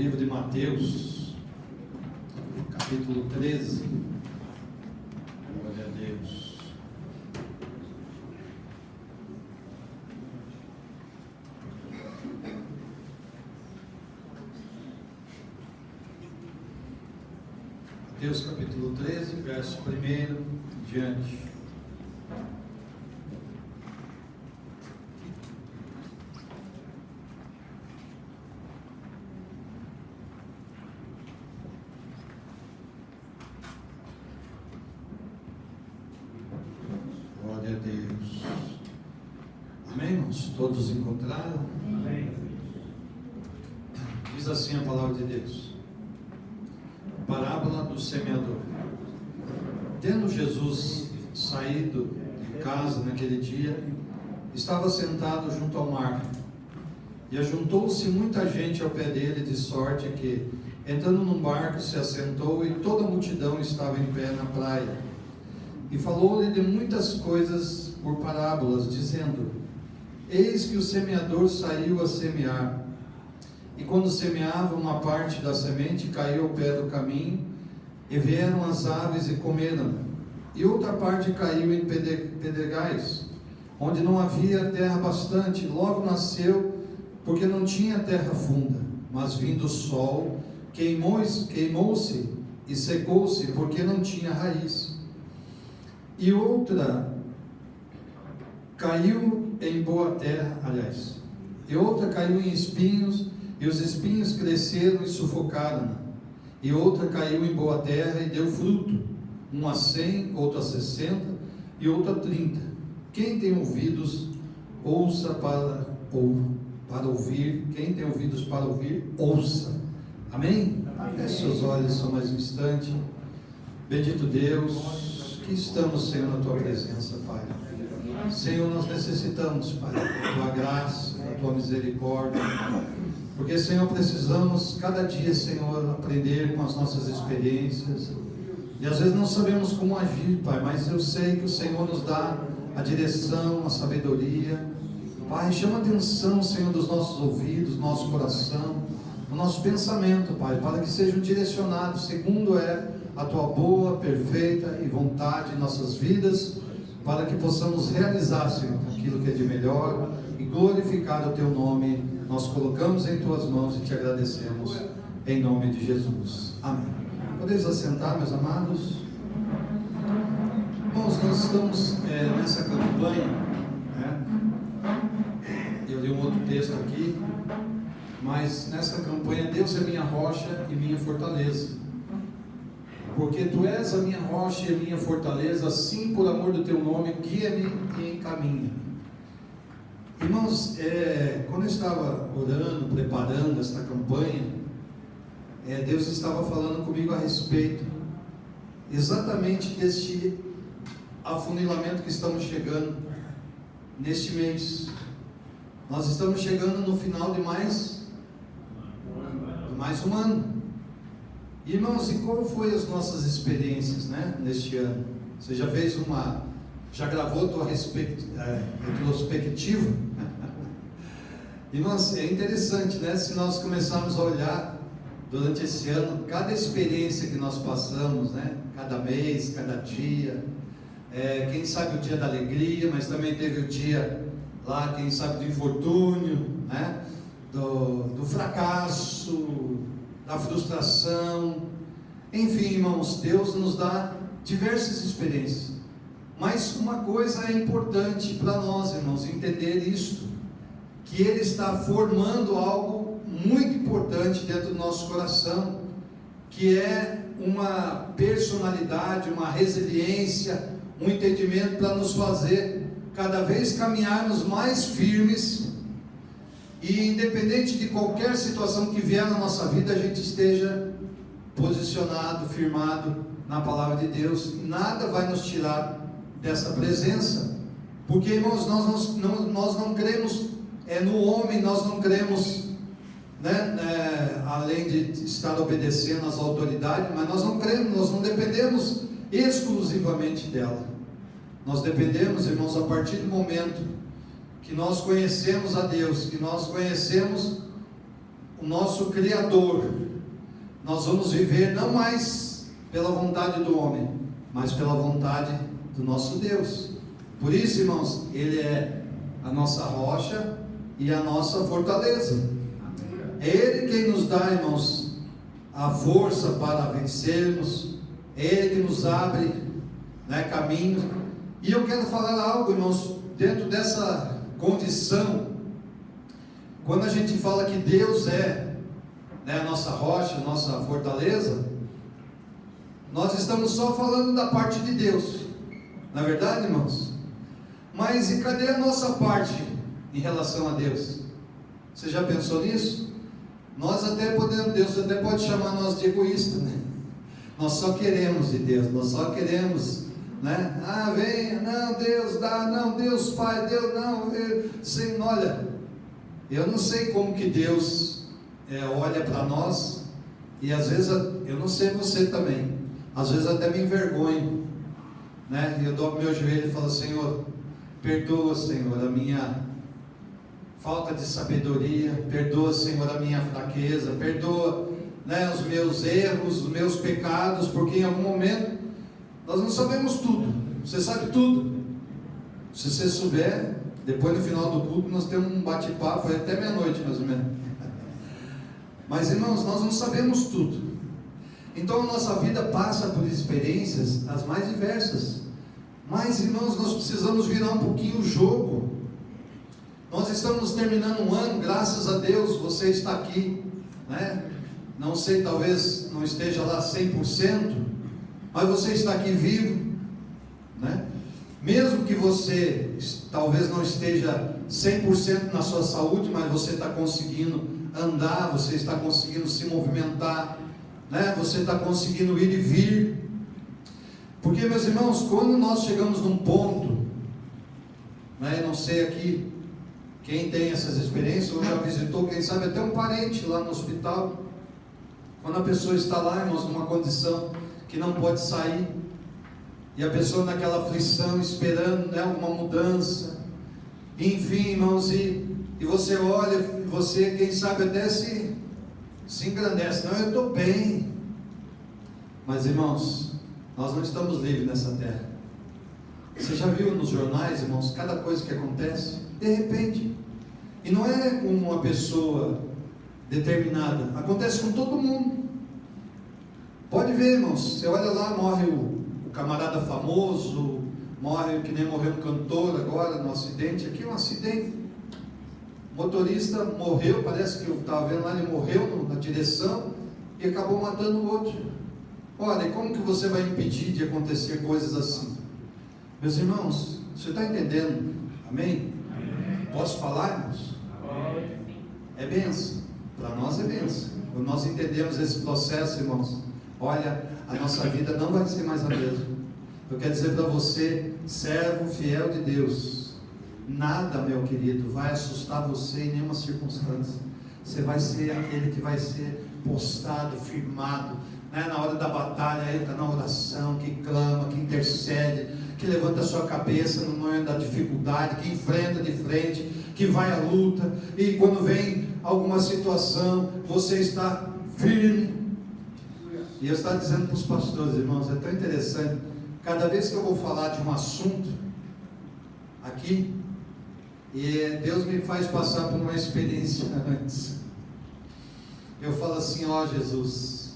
Livro de Mateus, capítulo 13. Glória a Deus. Mateus capítulo 13, verso 1 diante. Glória a Deus. Amém, irmãos? Todos encontraram? Amém. Diz assim a palavra de Deus. Parábola do semeador. Tendo Jesus saído de casa naquele dia, estava sentado junto ao mar, e ajuntou-se muita gente ao pé dele, de sorte que, entrando num barco, se assentou, e toda a multidão estava em pé na praia. E falou-lhe de muitas coisas por parábolas, dizendo: Eis que o semeador saiu a semear. E quando semeava, uma parte da semente caiu ao pé do caminho, e vieram as aves e comeram. E outra parte caiu em pedregais, onde não havia terra bastante. Logo nasceu, porque não tinha terra funda. Mas vindo o sol, queimou-se e secou-se, porque não tinha raiz. E outra caiu em boa terra, e outra caiu em espinhos, e os espinhos cresceram e sufocaram-na. E outra caiu em boa terra e deu fruto, um a 100, outro a 60 e outro a 30. Quem tem ouvidos, ouça para ouvir. Quem tem ouvidos para ouvir, ouça. Amém? Feche seus olhos só mais um instante. Bendito Deus, que estamos, Senhor, na Tua presença, Pai. Senhor, nós necessitamos, Pai, da Tua graça, da Tua misericórdia, porque, Senhor, precisamos cada dia, Senhor, aprender com as nossas experiências, e às vezes não sabemos como agir, Pai, mas eu sei que o Senhor nos dá a direção, a sabedoria. Pai, chama a atenção, Senhor, dos nossos ouvidos, nosso coração, do nosso pensamento, Pai, para que sejam direcionados segundo é a Tua boa, perfeita e vontade em nossas vidas, para que possamos realizar, Senhor, aquilo que é de melhor e glorificar o Teu nome. Nós colocamos em Tuas mãos e Te agradecemos, em nome de Jesus. Amém. Podemos assentar, meus amados? Irmãos, nós estamos nessa campanha, né? Eu li um outro texto aqui, mas nessa campanha, Deus é minha rocha e minha fortaleza. Porque Tu és a minha rocha e a minha fortaleza, assim por amor do Teu nome, guia-me e encaminha. Irmãos, quando eu estava orando, preparando esta campanha, Deus estava falando comigo a respeito exatamente deste afunilamento que estamos chegando neste mês. Nós estamos chegando no final de mais um ano. Irmãos, e qual foi as nossas experiências, né, neste ano? Você já gravou a tua retrospectiva? Irmãos, é interessante, né, se nós começarmos a olhar durante esse ano, cada experiência que nós passamos, né, cada mês, cada dia, quem sabe o dia da alegria, mas também teve o dia lá, quem sabe do infortúnio, né, do fracasso, da frustração. Enfim, irmãos, Deus nos dá diversas experiências, mas uma coisa é importante para nós, irmãos, entender isto, que Ele está formando algo muito importante dentro do nosso coração, que é uma personalidade, uma resiliência, um entendimento para nos fazer cada vez caminharmos mais firmes, e independente de qualquer situação que vier na nossa vida, a gente esteja posicionado, firmado na palavra de Deus, e nada vai nos tirar dessa presença, porque, irmãos, nós não cremos no homem, nós não cremos, além de estar obedecendo às autoridades, mas nós não cremos, nós não dependemos exclusivamente dela. Nós dependemos, irmãos, a partir do momento que nós conhecemos a Deus, que nós conhecemos o nosso Criador, nós vamos viver não mais pela vontade do homem, mas pela vontade do nosso Deus. Por isso, irmãos, Ele é a nossa rocha e a nossa fortaleza. É Ele quem nos dá, irmãos, a força para vencermos. É Ele que nos abre, né, caminhos. E eu quero falar algo, irmãos, dentro dessa condição. Quando a gente fala que Deus é, né, a nossa rocha, a nossa fortaleza, nós estamos só falando da parte de Deus, não é verdade, irmãos? Mas e cadê a nossa parte em relação a Deus? Você já pensou nisso? Nós até podemos, Deus até pode chamar nós de egoísta, né? Nós só queremos de Deus, nós só queremos, né? Ah, venha, não, Deus dá, não, Deus faz, Deus não, sim, olha, eu não sei como que Deus olha para nós, e às vezes, eu não sei você também, às vezes até me envergonho, né? Eu dobro meu joelho e falo: Senhor, perdoa, Senhor, a minha falta de sabedoria, perdoa, Senhor, a minha fraqueza, perdoa, né, os meus erros, os meus pecados, porque em algum momento nós não sabemos tudo. Você sabe tudo? Se você souber, depois no final do culto nós temos um bate-papo até meia-noite mais ou menos. Mas, irmãos, nós não sabemos tudo. Então a nossa vida passa por experiências as mais diversas. Mas, irmãos, nós precisamos virar um pouquinho o jogo. Nós estamos terminando um ano, graças a Deus você está aqui, né? Não sei, talvez não esteja lá 100%, mas você está aqui vivo, né? Mesmo que você talvez não esteja 100% na sua saúde, mas você está conseguindo andar, você está conseguindo se movimentar, né? Você está conseguindo ir e vir. Porque, meus irmãos, quando nós chegamos num ponto, né? Não sei aqui quem tem essas experiências, ou já visitou, quem sabe até um parente lá no hospital, quando a pessoa está lá, irmãos, numa condição que não pode sair, e a pessoa naquela aflição, esperando, né, alguma mudança, enfim, irmãos, e você olha, e você, quem sabe até se engrandece: não, eu estou bem. Mas, irmãos, nós não estamos livres nessa terra. Você já viu nos jornais, irmãos, cada coisa que acontece, de repente, e não é com uma pessoa determinada, acontece com todo mundo. Pode ver, irmãos, você olha lá, morre o camarada famoso, morre, que nem morreu um cantor agora no acidente, aqui um acidente, o motorista morreu, parece que eu estava vendo lá, ele morreu na direção e acabou matando o outro. Olha, e como que você vai impedir de acontecer coisas assim? Meus irmãos, você está entendendo? Amém? Posso falar, irmãos? É bênção, para nós é bênção. Quando nós entendemos esse processo, irmãos, olha, a nossa vida não vai ser mais a mesma. Eu quero dizer para você, servo fiel de Deus, nada, meu querido, vai assustar você em nenhuma circunstância. Você vai ser aquele que vai ser postado, firmado, né? Na hora da batalha, entra na oração, que clama, que intercede, que levanta a sua cabeça no momento da dificuldade, que enfrenta de frente, que vai à luta, e quando vem alguma situação, você está firme. E eu estava dizendo para os pastores, irmãos, é tão interessante, cada vez que eu vou falar de um assunto aqui, e Deus me faz passar por uma experiência antes, eu falo assim: ó Jesus,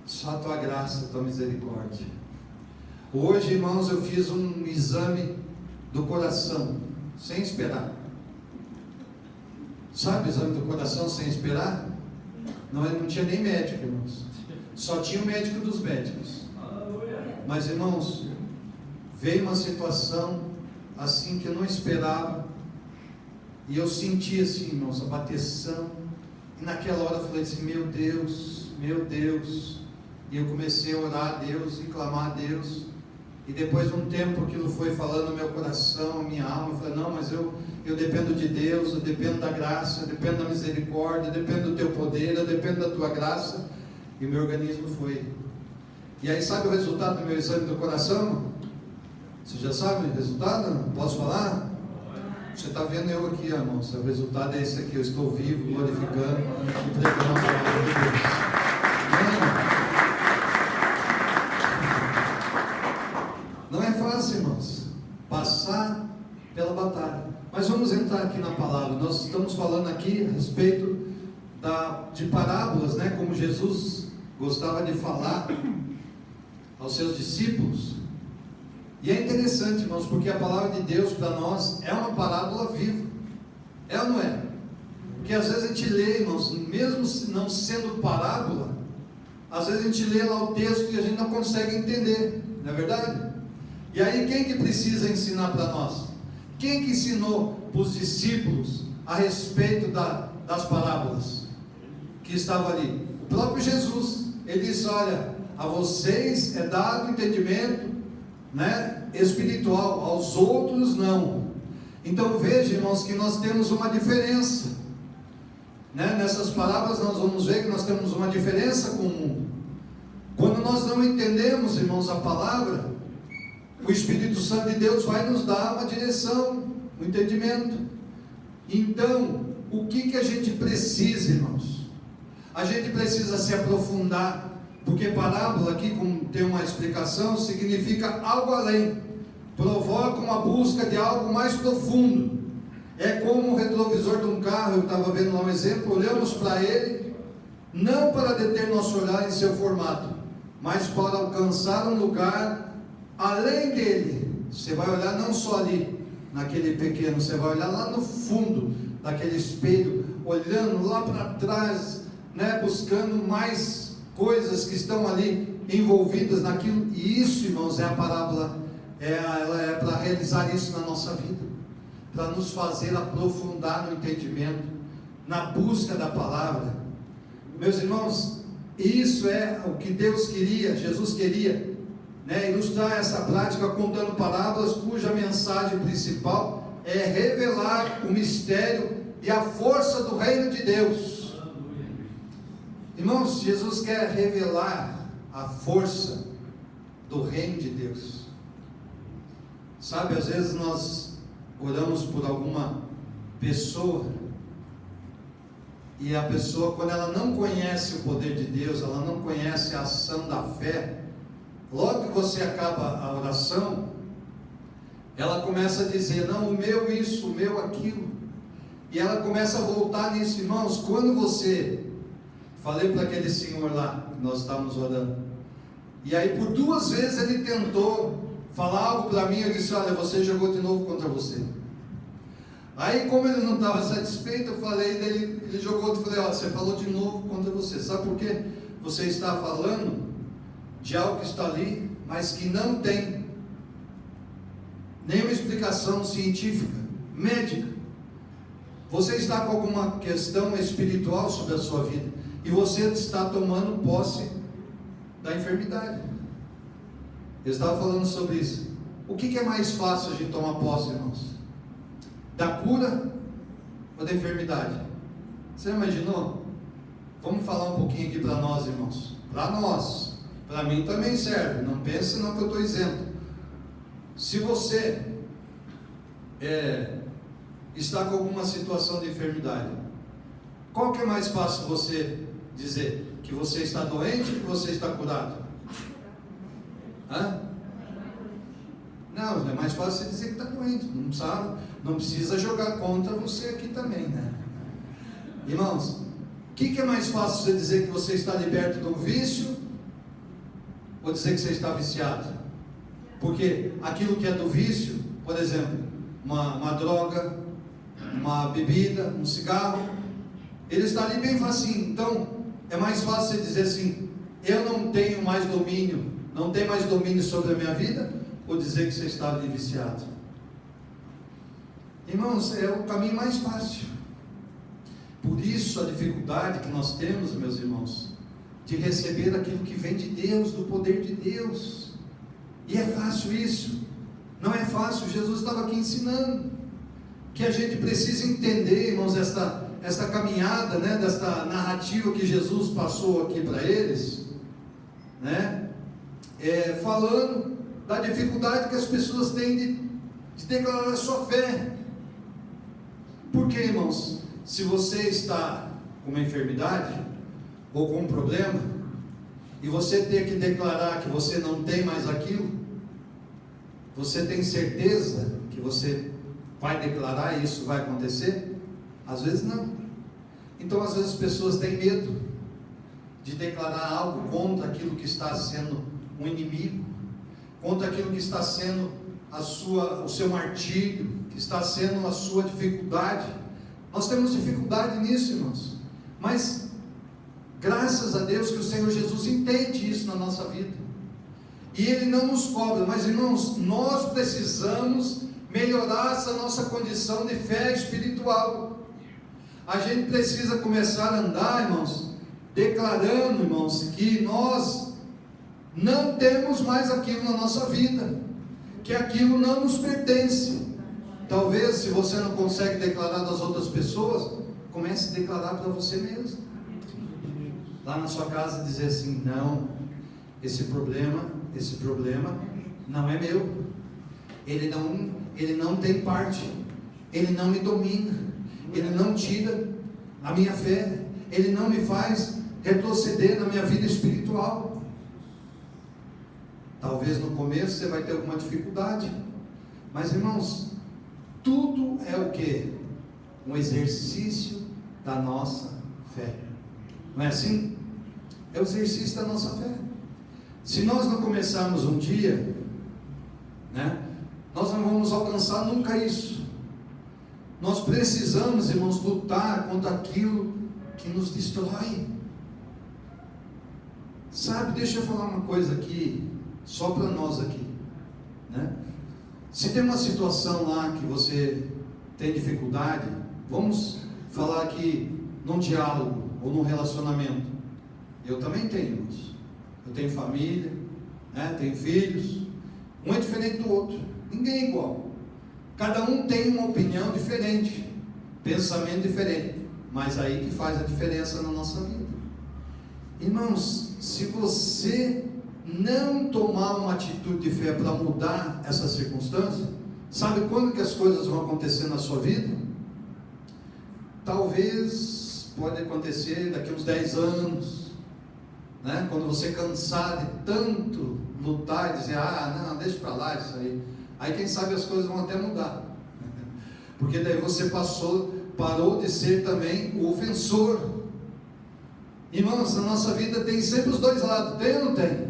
só a tua graça, a tua misericórdia. Hoje, irmãos, eu fiz um exame do coração, sem esperar. Sabe o exame do coração sem esperar? Não tinha nem médico, irmãos. Só tinha o médico dos médicos. Mas, irmãos, veio uma situação assim que eu não esperava. E eu senti assim, irmãos, a bateção. E naquela hora eu falei assim: meu Deus, meu Deus. E eu comecei a orar a Deus e clamar a Deus. E depois de um tempo aquilo foi falando no meu coração, a minha alma. Eu falei: não, mas eu dependo de Deus, eu dependo da graça, eu dependo da misericórdia, eu dependo do teu poder, eu dependo da tua graça. E o meu organismo foi. E aí, sabe o resultado do meu exame do coração? Você já sabe o resultado? Posso falar? Você está vendo eu aqui, irmãos. O resultado é esse aqui. Eu estou vivo, glorificando e pregando a palavra de Deus. Não é fácil, irmãos, passar pela batalha. Mas vamos entrar aqui na palavra. Nós estamos falando aqui a respeito de parábolas, né? Como Jesus gostava de falar aos seus discípulos. E é interessante, irmãos, porque a palavra de Deus para nós é uma parábola viva. É ou não é? Porque às vezes a gente lê, irmãos, mesmo não sendo parábola, às vezes a gente lê lá o texto e a gente não consegue entender, não é verdade? E aí quem que precisa ensinar para nós? Quem que ensinou para os discípulos a respeito das parábolas que estavam ali? O próprio Jesus. Ele disse: olha, a vocês é dado entendimento, né, espiritual, aos outros não. Então veja, irmãos, que nós temos uma diferença, né? Nessas parábolas nós vamos ver que nós temos uma diferença com o mundo. Quando nós não entendemos, irmãos, a palavra, o Espírito Santo de Deus vai nos dar uma direção, um entendimento. Então, o que a gente precisa, irmãos? A gente precisa se aprofundar, porque parábola aqui, como tem uma explicação, significa algo além, provoca uma busca de algo mais profundo. É como o retrovisor de um carro. Eu estava vendo lá um exemplo, olhamos para ele, não para deter nosso olhar em seu formato, mas para alcançar um lugar além dele. Você vai olhar não só ali, naquele pequeno, você vai olhar lá no fundo daquele espelho, olhando lá para trás, né, buscando mais coisas que estão ali envolvidas naquilo. E isso, irmãos, é a parábola, ela é para realizar isso na nossa vida, para nos fazer aprofundar no entendimento, na busca da palavra. Meus irmãos, isso é o que Deus queria, Jesus queria, né, ilustrar essa prática contando parábolas cuja mensagem principal é revelar o mistério e a força do reino de Deus. Irmãos, Jesus quer revelar a força do reino de Deus. Sabe, às vezes nós oramos por alguma pessoa, e a pessoa, quando ela não conhece o poder de Deus, ela não conhece a ação da fé, logo que você acaba a oração, ela começa a dizer: não, o meu isso, o meu aquilo, e ela começa a voltar nisso. Irmãos, quando você... Falei para aquele senhor lá, que nós estávamos orando, e aí por 2 vezes ele tentou falar algo para mim. Eu disse: olha, você jogou de novo contra você. Aí, como ele não estava satisfeito, eu falei dele, ele jogou, eu falei: ó, você falou de novo contra você. Sabe por quê? Você está falando de algo que está ali, mas que não tem nenhuma explicação científica, médica. Você está com alguma questão espiritual sobre a sua vida, e você está tomando posse da enfermidade. Eu estava falando sobre isso. O que é mais fácil a gente tomar posse, irmãos? Da cura ou da enfermidade? Você imaginou? Vamos falar um pouquinho aqui para nós, irmãos. Para nós. Para mim também serve. Não pense não que eu estou isento. Se você está com alguma situação de enfermidade, qual que é mais fácil você dizer? Que você está doente ou que você está curado? Hã? Não, é mais fácil você dizer que está doente. Não precisa jogar contra você aqui também, né? Irmãos, o que é mais fácil você dizer que você está liberto de um vício, ou dizer que você está viciado? Porque aquilo que é do vício, por exemplo, uma droga, uma bebida, um cigarro, ele está ali bem facinho. Então é mais fácil você dizer assim: eu não tenho mais domínio, não tenho mais domínio sobre a minha vida, ou dizer que você está ali viciado. Irmãos, é o caminho mais fácil. Por isso a dificuldade que nós temos, meus irmãos, de receber aquilo que vem de Deus, do poder de Deus. E é fácil isso? Não é fácil. Jesus estava aqui ensinando que a gente precisa entender, irmãos, esta caminhada, né, desta narrativa que Jesus passou aqui para eles, né, falando da dificuldade que as pessoas têm de declarar a sua fé. Porque, irmãos, se você está com uma enfermidade ou com um problema, e você ter que declarar que você não tem mais aquilo, você tem certeza que você vai declarar e isso vai acontecer? Às vezes não. Então às vezes as pessoas têm medo de declarar algo contra aquilo que está sendo um inimigo, contra aquilo que está sendo o seu martírio, que está sendo a sua dificuldade. Nós temos dificuldade nisso, irmãos, mas graças a Deus que o Senhor Jesus entende isso na nossa vida, e Ele não nos cobra. Mas, irmãos, nós precisamos melhorar essa nossa condição de fé espiritual. A gente precisa começar a andar, irmãos, declarando, irmãos, que nós não temos mais aquilo na nossa vida, que aquilo não nos pertence. Talvez, se você não consegue declarar das outras pessoas, comece a declarar para você mesmo, lá na sua casa, dizer assim: não, esse problema não é meu, ele não tem parte, ele não me domina, ele não tira a minha fé, ele não me faz retroceder na minha vida espiritual. Talvez no começo você vai ter alguma dificuldade, mas, irmãos, tudo é o que? Um exercício da nossa fé, não é assim? É o exercício da nossa fé. Se nós não começarmos um dia, nós não vamos alcançar nunca isso. Nós precisamos, irmãos, lutar contra aquilo que nos destrói. Sabe, deixa eu falar uma coisa aqui, só para nós aqui, Se tem uma situação lá que você tem dificuldade, vamos falar aqui num diálogo ou num relacionamento. Eu também tenho, irmãos. Eu tenho família, tenho filhos. Um é diferente do outro, ninguém é igual. Cada um tem uma opinião diferente, pensamento diferente, mas aí que faz a diferença na nossa vida. Irmãos, se você não tomar uma atitude de fé para mudar essa circunstância, sabe quando que as coisas vão acontecer na sua vida? Talvez pode acontecer daqui uns 10 anos, quando você cansar de tanto lutar e dizer: não, deixa para lá isso aí quem sabe as coisas vão até mudar, porque daí você parou de ser também o ofensor. Irmãos, na nossa vida tem sempre os dois lados, tem ou não tem?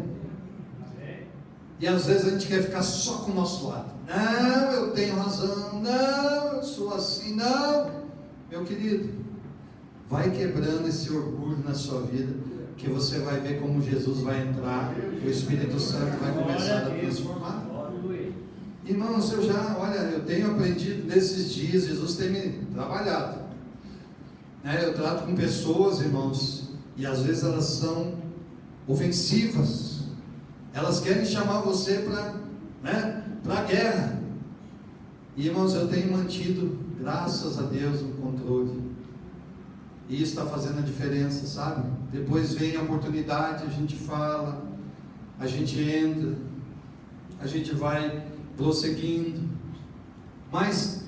E às vezes a gente quer ficar só com o nosso lado. Não, eu tenho razão, não, eu sou assim, não. Meu querido, vai quebrando esse orgulho na sua vida, que você vai ver como Jesus vai entrar, o Espírito Santo vai começar a transformar. Irmãos, eu tenho aprendido nesses dias, Jesus tem me trabalhado. Eu trato com pessoas, irmãos, e às vezes elas são ofensivas, elas querem chamar você para a guerra, e, irmãos, eu tenho mantido, graças a Deus, o controle, e isso está fazendo a diferença, sabe? Depois vem a oportunidade, a gente fala, a gente entra, a gente vai prosseguindo. Mas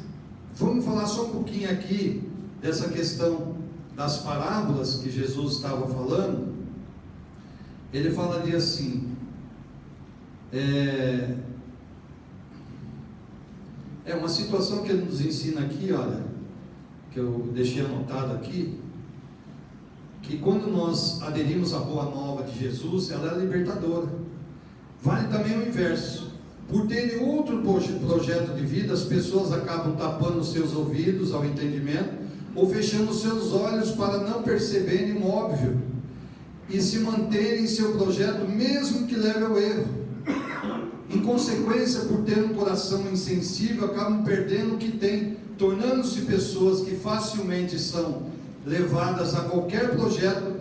vamos falar só um pouquinho aqui dessa questão das parábolas que Jesus estava falando. Ele fala ali assim, uma situação que ele nos ensina aqui, olha, que eu deixei anotado aqui, que quando nós aderimos à boa nova de Jesus, ela é libertadora. Vale também o inverso. Por terem outro projeto de vida, as pessoas acabam tapando seus ouvidos ao entendimento, ou fechando seus olhos para não perceberem o óbvio, e se manterem em seu projeto, mesmo que leve ao erro. Em consequência, por ter um coração insensível, acabam perdendo o que têm, tornando-se pessoas que facilmente são levadas a qualquer projeto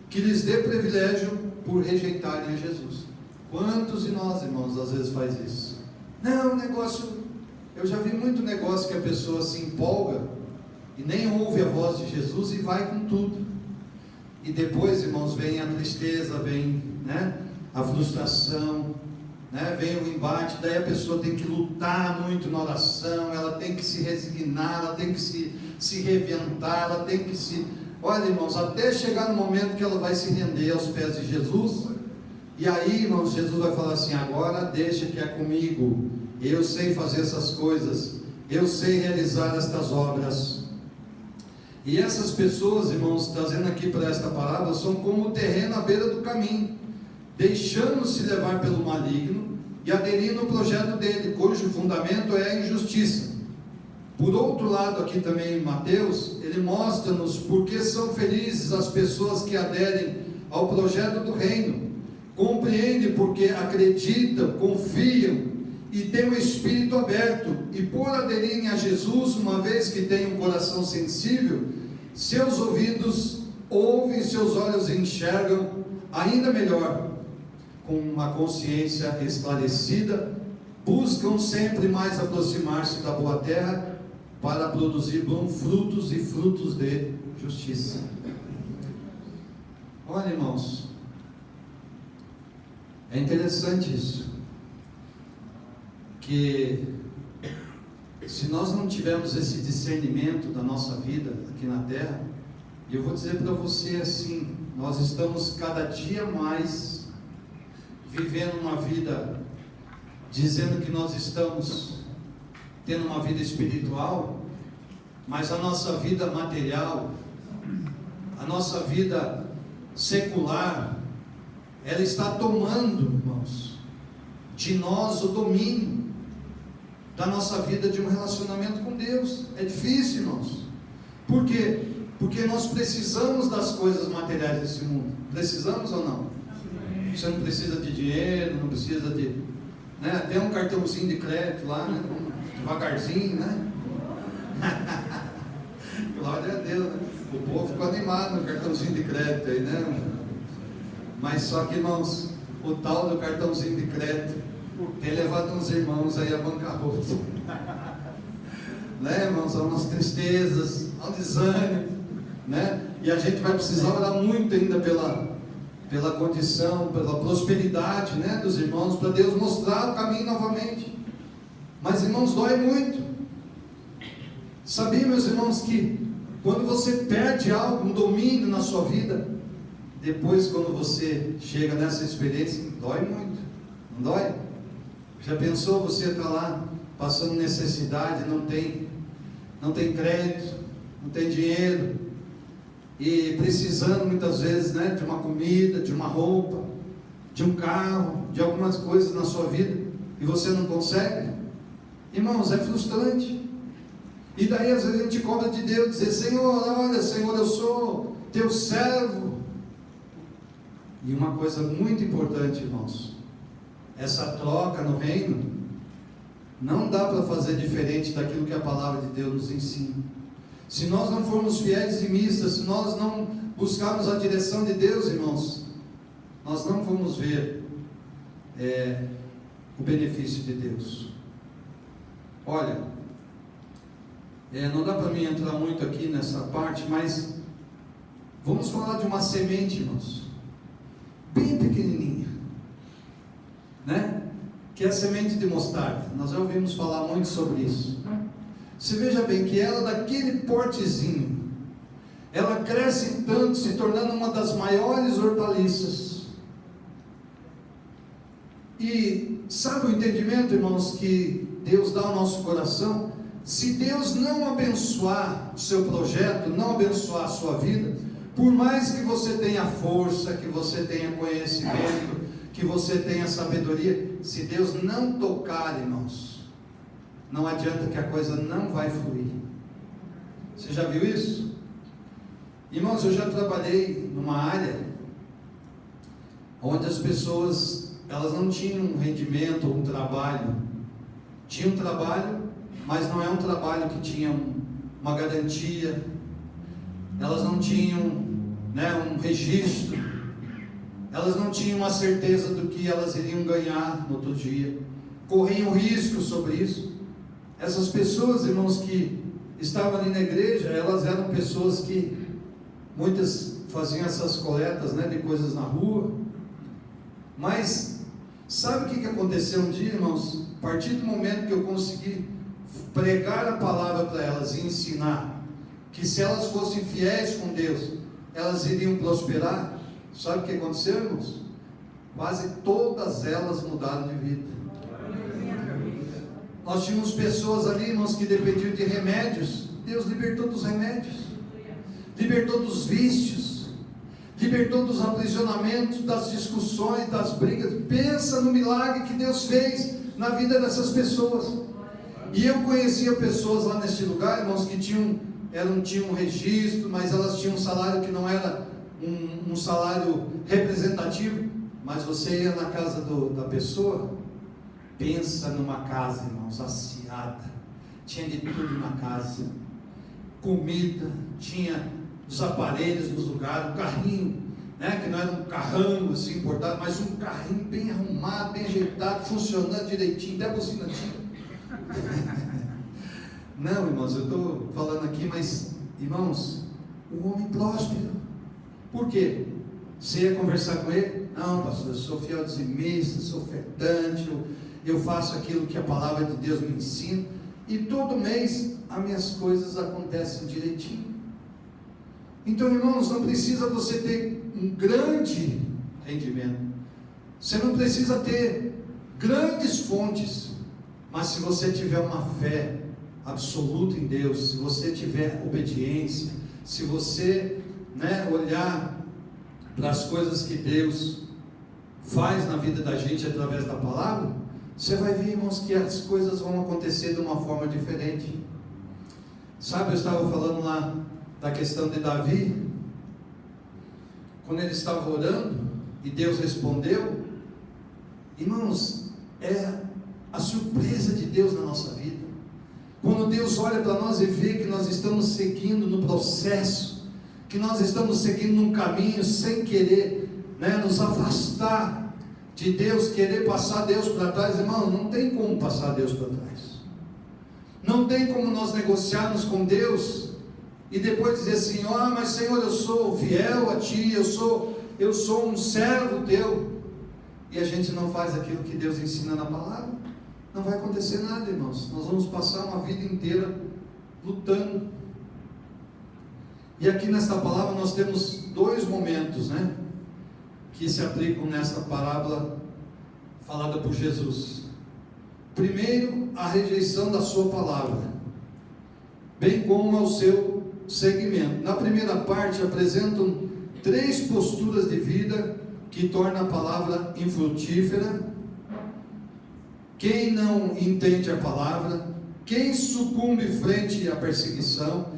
que lhes dê privilégio por rejeitarem a Jesus. Quantos de nós, irmãos, às vezes faz isso? Não, eu já vi muito negócio que a pessoa se empolga e nem ouve a voz de Jesus e vai com tudo. E depois, irmãos, vem a tristeza, vem a frustração, vem o embate. Daí a pessoa tem que lutar muito na oração, ela tem que se resignar, ela tem que se se reventar, ela tem que se... Olha, irmãos, até chegar no momento que ela vai se render aos pés de Jesus. E aí, irmãos, Jesus vai falar assim: agora deixa que é comigo, eu sei fazer essas coisas, eu sei realizar estas obras. E essas pessoas, irmãos, trazendo aqui para esta parábola, são como o terreno à beira do caminho, deixando-se levar pelo maligno e aderindo ao projeto dele, cujo fundamento é a injustiça. Por outro lado, aqui também em Mateus, ele mostra-nos porque são felizes as pessoas que aderem ao projeto do reino, compreendem porque acreditam, confiam e têm o espírito aberto, e por aderirem a Jesus, uma vez que têm um coração sensível, seus ouvidos ouvem, seus olhos enxergam, ainda melhor, com uma consciência esclarecida, buscam sempre mais aproximar-se da boa terra, para produzir bons frutos e frutos de justiça. Olha, irmãos, é interessante isso, que se nós não tivermos esse discernimento da nossa vida aqui na terra, e eu vou dizer para você assim, nós estamos cada dia mais vivendo uma vida, dizendo que nós estamos tendo uma vida espiritual, mas a nossa vida material, a nossa vida secular, ela está tomando, irmãos, de nós o domínio da nossa vida, de um relacionamento com Deus. É difícil, irmãos. Por quê? Porque nós precisamos das coisas materiais desse mundo. Precisamos ou não? Você não precisa de dinheiro, não precisa de... né? Tem um cartãozinho de crédito lá, né? Devagarzinho, né? Glória a Deus, né? O povo ficou animado no cartãozinho de crédito aí, né? Mas só que, irmãos, o tal do cartãozinho de crédito tem levado uns irmãos aí a bancarrota, né, irmãos? Há umas tristezas, há um desânimo, né? E a gente vai precisar orar muito ainda pela condição, pela prosperidade, né, dos irmãos, para Deus mostrar o caminho novamente. Mas, irmãos, dói muito. Sabia, meus irmãos, que quando você perde algo, um domínio na sua vida, depois, quando você chega nessa experiência, dói muito, não dói? Já pensou, você está lá passando necessidade, não tem crédito, não tem dinheiro, e precisando muitas vezes, né, de uma comida, de uma roupa, de um carro, de algumas coisas na sua vida, e você não consegue? Irmãos, é frustrante. E daí às vezes a gente cobra de Deus, dizer: Senhor, olha, Senhor, eu sou teu servo. E uma coisa muito importante, irmãos, essa troca no reino não dá para fazer diferente daquilo que a palavra de Deus nos ensina. Se nós não formos fiéis e mistas, se nós não buscarmos a direção de Deus, irmãos, nós não vamos ver o benefício de Deus. Olha, não dá para mim entrar muito aqui nessa parte, mas vamos falar de uma semente, irmãos, bem pequenininha, né? Que é a semente de mostarda. Nós já ouvimos falar muito sobre isso. Você veja bem que ela, daquele portezinho, ela cresce tanto, se tornando uma das maiores hortaliças. E sabe o entendimento, irmãos, que Deus dá ao nosso coração? Se Deus não abençoar o seu projeto, não abençoar a sua vida, por mais que você tenha força, que você tenha conhecimento, que você tenha sabedoria, se Deus não tocar, irmãos, não adianta, que a coisa não vai fluir. Você já viu isso? Irmãos, eu já trabalhei numa área onde as pessoas, elas não tinham um rendimento, um trabalho. Tinha um trabalho, mas não é um trabalho que tinha uma garantia. Elas não tinham, né, um registro. Elas não tinham uma certeza do que elas iriam ganhar no outro dia. Corriam risco sobre isso. Essas pessoas, irmãos, que estavam ali na igreja, elas eram pessoas que, muitas faziam essas coletas, né, de coisas na rua. Mas, sabe o que aconteceu um dia, irmãos? A partir do momento que eu consegui pregar a palavra para elas e ensinar, que se elas fossem fiéis com Deus, elas iriam prosperar. Sabe o que aconteceu, irmãos? Quase todas elas mudaram de vida. Nós tínhamos pessoas ali, irmãos, que dependiam de remédios. Deus libertou dos remédios, libertou dos vícios, libertou dos aprisionamentos, das discussões, das brigas. Pensa no milagre que Deus fez na vida dessas pessoas. E eu conhecia pessoas lá neste lugar, irmãos, que tinham um registro, mas elas tinham um salário que não era um salário representativo. Mas você ia na casa da pessoa, pensa numa casa, irmãos, aciada, tinha de tudo na casa, comida, tinha os aparelhos nos lugares, um carrinho, né, que não era um carrão assim importado, mas um carrinho bem arrumado, bem ajeitado, funcionando direitinho, até buzina tinha. Não, irmãos, eu estou falando aqui, mas, irmãos, um homem próspero. Por quê? Você ia conversar com ele? Não, pastor, eu sou fiel dizimista, sou ofertante, eu faço aquilo que a palavra de Deus me ensina, e todo mês as minhas coisas acontecem direitinho. Então, irmãos, não precisa você ter um grande rendimento, você não precisa ter grandes fontes, mas se você tiver uma fé absoluta em Deus, se você tiver obediência, se você, olhar para as coisas que Deus faz na vida da gente através da palavra, você vai ver, irmãos, que as coisas vão acontecer de uma forma diferente. Sabe, eu estava falando lá da questão de Davi, quando ele estava orando e Deus respondeu. Irmãos, é a surpresa de Deus na nossa vida, quando Deus olha para nós e vê que nós estamos seguindo no processo, que nós estamos seguindo num caminho sem querer, nos afastar de Deus, querer passar Deus para trás. Irmão, não tem como passar Deus para trás, não tem como nós negociarmos com Deus e depois dizer assim: mas Senhor, eu sou fiel a Ti, eu sou um servo Teu, e a gente não faz aquilo que Deus ensina na palavra. Não vai acontecer nada, irmãos. Nós vamos passar uma vida inteira lutando. E aqui nesta palavra nós temos dois momentos, que se aplicam nesta parábola falada por Jesus. Primeiro, a rejeição da sua palavra, bem como ao seu seguimento. Na primeira parte apresentam 3 posturas de vida que tornam a palavra infrutífera: quem não entende a palavra, quem sucumbe frente à perseguição,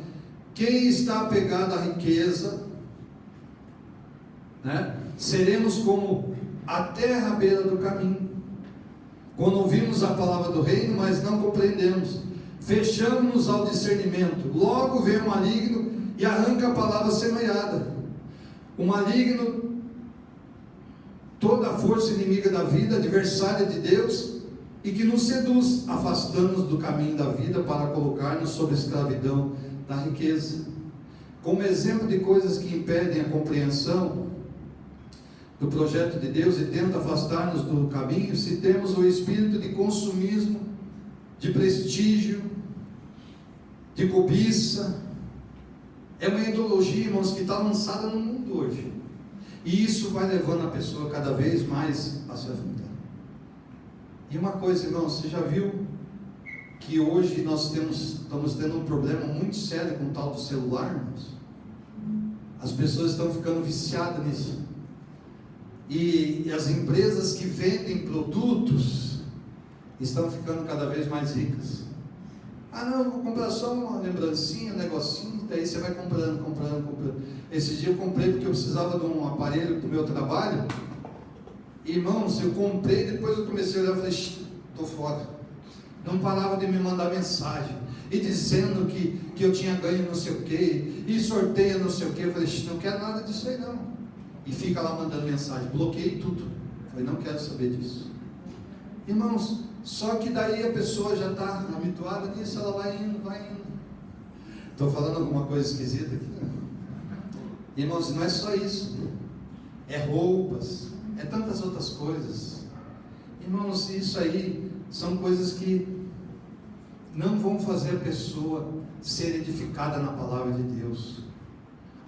quem está apegado à riqueza, seremos como a terra à beira do caminho, quando ouvimos a palavra do reino, mas não compreendemos, fechamos-nos ao discernimento, logo vem o maligno e arranca a palavra semeada. O maligno, toda a força inimiga da vida, adversária de Deus, e que nos seduz, afastando-nos do caminho da vida para colocar-nos sob a escravidão da riqueza. Como exemplo de coisas que impedem a compreensão do projeto de Deus e tentam afastar-nos do caminho, se temos o espírito de consumismo, de prestígio, de cobiça. É uma ideologia, irmãos, que está lançada no mundo hoje, e isso vai levando a pessoa cada vez mais a se afundar. E uma coisa, irmãos, você já viu que hoje nós estamos tendo um problema muito sério com o tal do celular, irmãos? As pessoas estão ficando viciadas nisso, e as empresas que vendem produtos estão ficando cada vez mais ricas. Não, eu vou comprar só uma lembrancinha, um negocinho, daí você vai comprando. Esse dia eu comprei porque eu precisava de um aparelho para o meu trabalho. Irmãos, eu comprei, depois eu comecei a olhar e falei: estou fora. Não parava de me mandar mensagem, e dizendo que eu tinha ganho não sei o que, e sorteio não sei o que. Eu falei: não quero nada disso aí não. E fica lá mandando mensagem, bloqueei tudo. Eu falei: não quero saber disso. Irmãos, só que daí a pessoa já está habituada nisso, ela vai indo. Estou falando alguma coisa esquisita aqui? Irmãos, não é só isso, é roupas, é tantas outras coisas. Irmãos, isso aí são coisas que não vão fazer a pessoa ser edificada na palavra de Deus.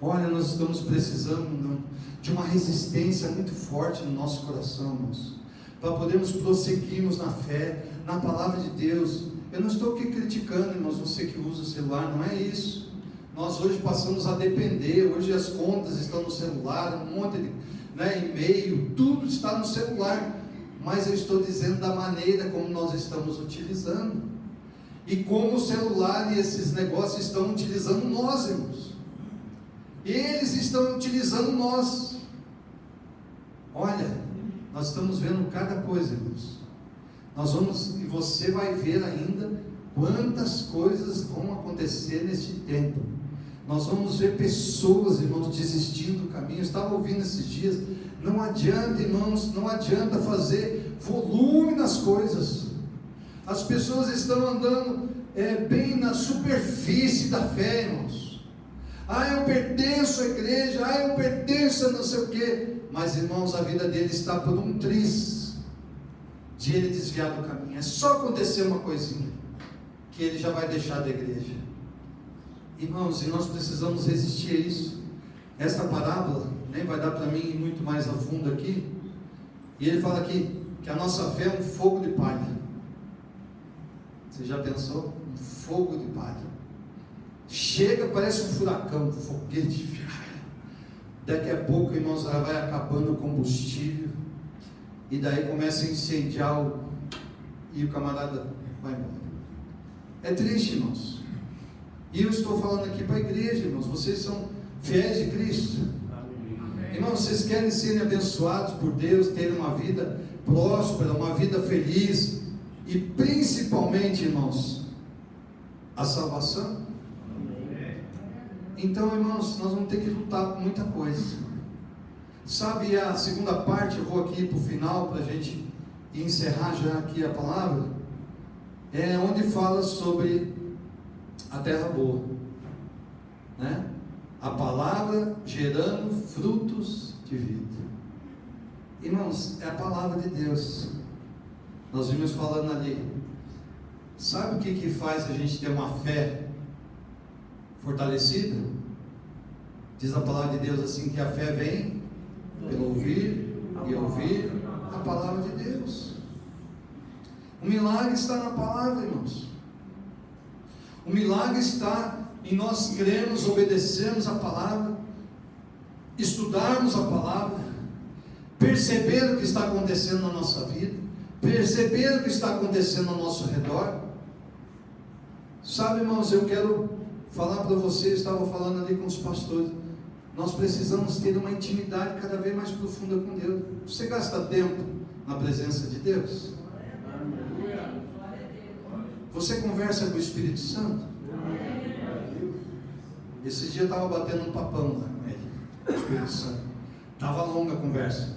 Olha, nós estamos precisando de uma resistência muito forte no nosso coração, irmãos, para podermos prosseguirmos na fé, na palavra de Deus. Eu não estou aqui criticando, irmãos, você que usa o celular, não é isso. Nós hoje passamos a depender, hoje as contas estão no celular, um monte de e-mail, tudo está no celular. Mas eu estou dizendo da maneira como nós estamos utilizando, e como o celular e esses negócios estão utilizando nós, irmãos. Eles estão utilizando nós. Olha, nós estamos vendo cada coisa, irmãos. Nós vamos, e você vai ver ainda quantas coisas vão acontecer neste tempo. Nós vamos ver pessoas, irmãos, desistindo do caminho. Eu estava ouvindo esses dias. Não adianta, irmãos, não adianta fazer volume nas coisas. As pessoas estão andando bem na superfície da fé, irmãos. Eu pertenço à igreja, eu pertenço a não sei o quê. Mas, irmãos, a vida dele está por um triz de ele desviar do caminho. É só acontecer uma coisinha que ele já vai deixar da igreja. Irmãos, e nós precisamos resistir a isso. Esta parábola nem vai dar para mim ir muito mais a fundo aqui. E ele fala aqui que a nossa fé é um fogo de palha. Você já pensou? Um fogo de palha. Chega, parece um furacão, um foguete. Daqui a pouco, irmãos, ela vai acabando o combustível. E daí começa a incendiar e o camarada vai embora. É triste, irmãos. E eu estou falando aqui para a igreja, irmãos. Vocês são fiéis de Cristo. Amém. Irmãos, vocês querem serem abençoados por Deus, terem uma vida próspera, uma vida feliz, e principalmente, irmãos, a salvação. Amém. Então, irmãos, nós vamos ter que lutar com muita coisa. Sabe, a segunda parte, eu vou aqui para o final, para a gente encerrar já aqui a palavra, é onde fala sobre a terra boa, né? A palavra gerando frutos de vida. Irmãos, é a palavra de Deus. Nós vimos falando ali. Sabe o que faz a gente ter uma fé fortalecida? Diz a palavra de Deus assim, que a fé vem pelo ouvir e ouvir a palavra de Deus. O milagre está na palavra, irmãos. O milagre está em nós crermos, obedecermos a palavra, estudarmos a palavra, perceber o que está acontecendo na nossa vida, perceber o que está acontecendo ao nosso redor. Sabe, irmãos, eu quero falar para vocês, estava falando ali com os pastores, nós precisamos ter uma intimidade cada vez mais profunda com Deus. Você gasta tempo na presença de Deus? Você conversa com o Espírito Santo? Esse dia eu estava batendo um papão lá com ele, o Espírito Santo. Estava longa a conversa.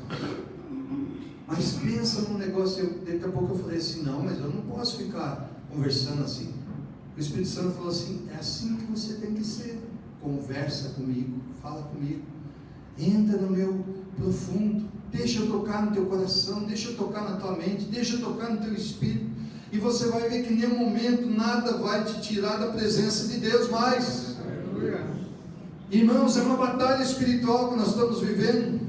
Mas pensa num negócio, daqui a pouco eu falei assim, não, mas eu não posso ficar conversando assim. O Espírito Santo falou assim, é assim que você tem que ser. Conversa comigo, fala comigo, entra no meu profundo, deixa eu tocar no teu coração, deixa eu tocar na tua mente, deixa eu tocar no teu espírito. E você vai ver que em nenhum momento nada vai te tirar da presença de Deus mais. Aleluia. Irmãos, é uma batalha espiritual que nós estamos vivendo.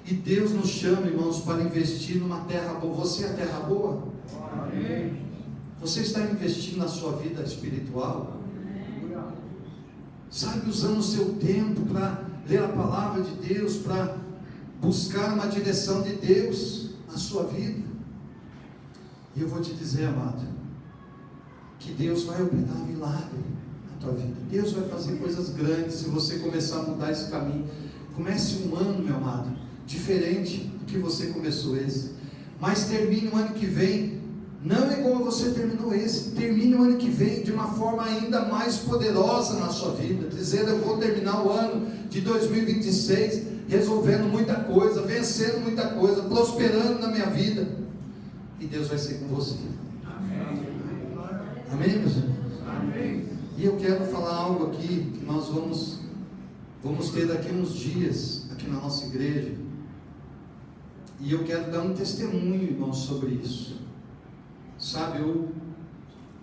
E Deus nos chama, irmãos, para investir numa terra boa. Você é a terra boa? Amém. Você está investindo na sua vida espiritual? Amém. Sabe, usando o seu tempo para ler a palavra de Deus, para buscar uma direção de Deus na sua vida. E eu vou te dizer, amado, que Deus vai operar milagre na tua vida. Deus vai fazer coisas grandes se você começar a mudar esse caminho. Comece um ano, meu amado, diferente do que você começou esse. Mas termine o ano que vem, não igual você terminou esse. Termine o ano que vem de uma forma ainda mais poderosa na sua vida. Dizendo, eu vou terminar o ano de 2026 resolvendo muita coisa, vencendo muita coisa, prosperando na minha vida. E Deus vai ser com você. Amém. Amém, meus irmãos? Amém. E eu quero falar algo aqui que nós vamos ter daqui uns dias aqui na nossa igreja. E eu quero dar um testemunho, irmãos, sobre isso. Sabe,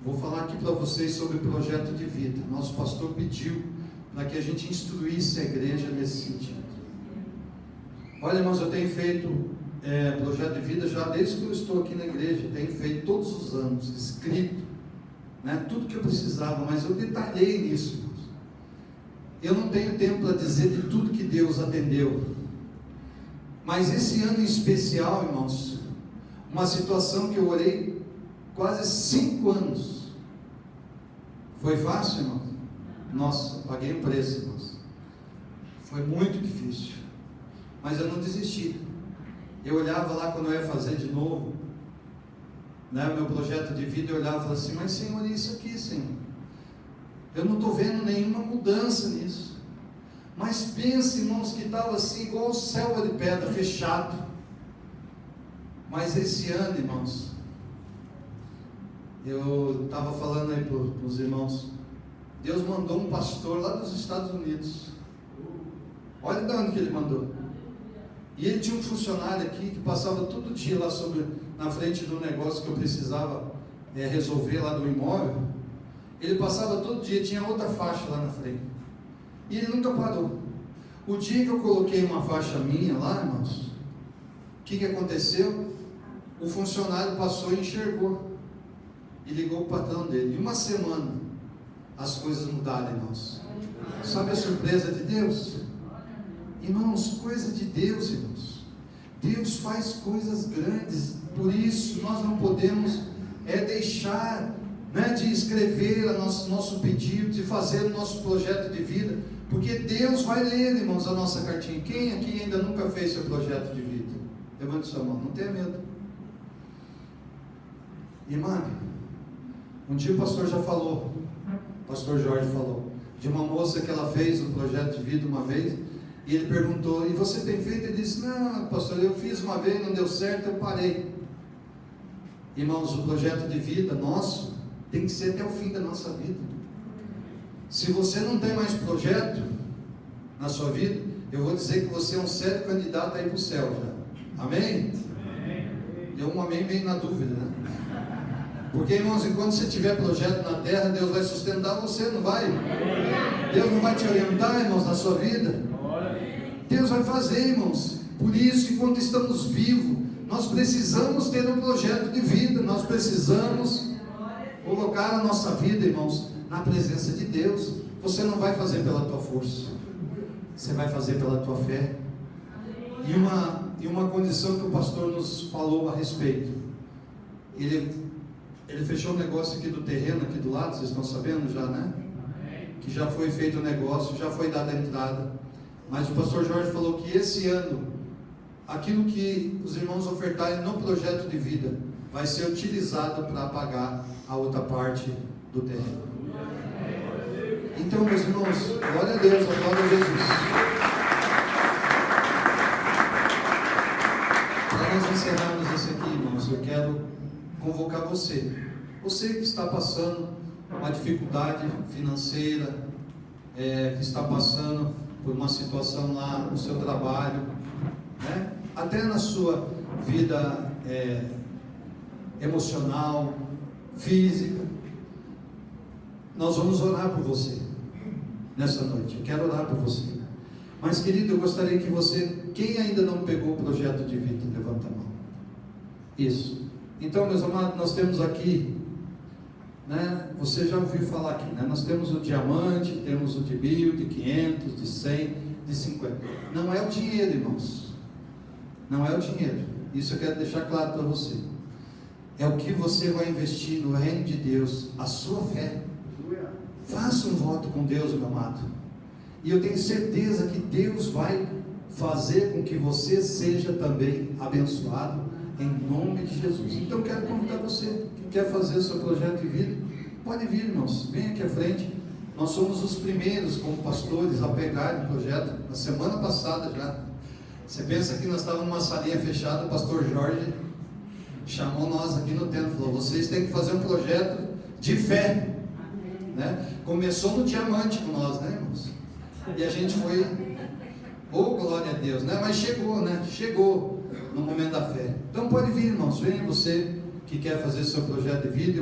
Vou falar aqui para vocês sobre o projeto de vida. Nosso pastor pediu para que a gente instruísse a igreja nesse sentido. Olha, irmãos, eu tenho feito projeto de vida já desde que eu estou aqui na igreja. Tenho feito todos os anos, escrito, né, tudo que eu precisava, mas eu detalhei nisso, irmãos. Eu não tenho tempo para dizer de tudo que Deus atendeu, mas esse ano em especial, irmãos, uma situação que eu orei quase 5 anos. Foi fácil, irmãos? Nossa, paguei um preço, irmãos. Foi muito difícil, mas eu não desisti. Eu olhava lá quando eu ia fazer de novo, né, meu projeto de vida, eu olhava e falava assim, mas Senhor, isso aqui, Senhor, eu não estou vendo nenhuma mudança nisso. Mas pense, irmãos, que estava assim, igual selva de pedra, fechado. Mas esse ano, irmãos, eu estava falando aí para os irmãos, Deus mandou um pastor lá dos Estados Unidos. Olha de onde que ele mandou. E ele tinha um funcionário aqui que passava todo dia lá na frente do negócio que eu precisava resolver lá do imóvel. Ele passava todo dia, tinha outra faixa lá na frente. E ele nunca parou. O dia que eu coloquei uma faixa minha lá, irmãos, o que aconteceu? O funcionário passou e enxergou. E ligou o patrão dele. Em uma semana, as coisas mudaram, irmãos. Sabe a surpresa de Deus? Irmãos, coisa de Deus, irmãos. Deus faz coisas grandes. Por isso, nós não podemos deixar, né, de escrever nosso pedido, de fazer o nosso projeto de vida, porque Deus vai ler, irmãos, a nossa cartinha. Quem aqui ainda nunca fez seu projeto de vida? Levante sua mão, não tenha medo. Irmã, um dia o pastor já falou, o pastor Jorge falou, de uma moça que ela fez um projeto de vida uma vez, e ele perguntou, e você tem feito? Ele disse, não, pastor, eu fiz uma vez, não deu certo, eu parei. Irmãos, o projeto de vida nosso tem que ser até o fim da nossa vida. Se você não tem mais projeto na sua vida, eu vou dizer que você é um sério candidato a ir para o céu já. Amém? Deu um amém meio na dúvida, né? Porque, irmãos, enquanto você tiver projeto na terra, Deus vai sustentar você, não vai? Deus não vai te orientar, irmãos, na sua vida? Deus vai fazer, irmãos. Por isso, enquanto estamos vivos, nós precisamos ter um projeto de vida. Nós precisamos colocar a nossa vida, irmãos, na presença de Deus. Você não vai fazer pela tua força, você vai fazer pela tua fé. E uma condição que o pastor nos falou a respeito, ele fechou um negócio aqui do terreno, aqui do lado, vocês estão sabendo já, né? Que já foi feito o negócio, já foi dada a entrada. Mas o pastor Jorge falou que esse ano, aquilo que os irmãos ofertarem no projeto de vida, vai ser utilizado para pagar a outra parte do terreno. Então, meus irmãos, glória a Deus, glória a Jesus. Para nós encerrarmos isso aqui, irmãos, eu quero convocar você que está passando uma dificuldade financeira, que está passando por uma situação lá no seu trabalho, né? Até na sua vida emocional, física. Nós vamos orar por você nessa noite. Eu quero orar por você. Mas, querido, eu gostaria que você, quem ainda não pegou o projeto de vida, levanta a mão. Isso. Então, meus amados, nós temos aqui, né, você já ouviu falar aqui, né? Nós temos o diamante, temos o de 1.000, de 500, de 100, de 50. Não é o dinheiro, irmãos. Não é o dinheiro. Isso eu quero deixar claro para você. É o que você vai investir no reino de Deus, a sua fé. Faça um voto com Deus, meu amado. E eu tenho certeza que Deus vai fazer com que você seja também abençoado em nome de Jesus. Então eu quero convidar você que quer fazer o seu projeto de vida, pode vir, irmãos, vem aqui à frente. Nós somos os primeiros como pastores a pegar o projeto, na semana passada já. Você pensa que nós estávamos numa salinha fechada, o pastor Jorge chamou nós aqui no templo, falou, vocês têm que fazer um projeto de fé, né? Começou no diamante com nós, né, irmãos? E a gente foi, glória a Deus, né? Mas chegou, né? Chegou no momento da fé. Então pode vir, irmãos, venha você que quer fazer seu projeto de vida.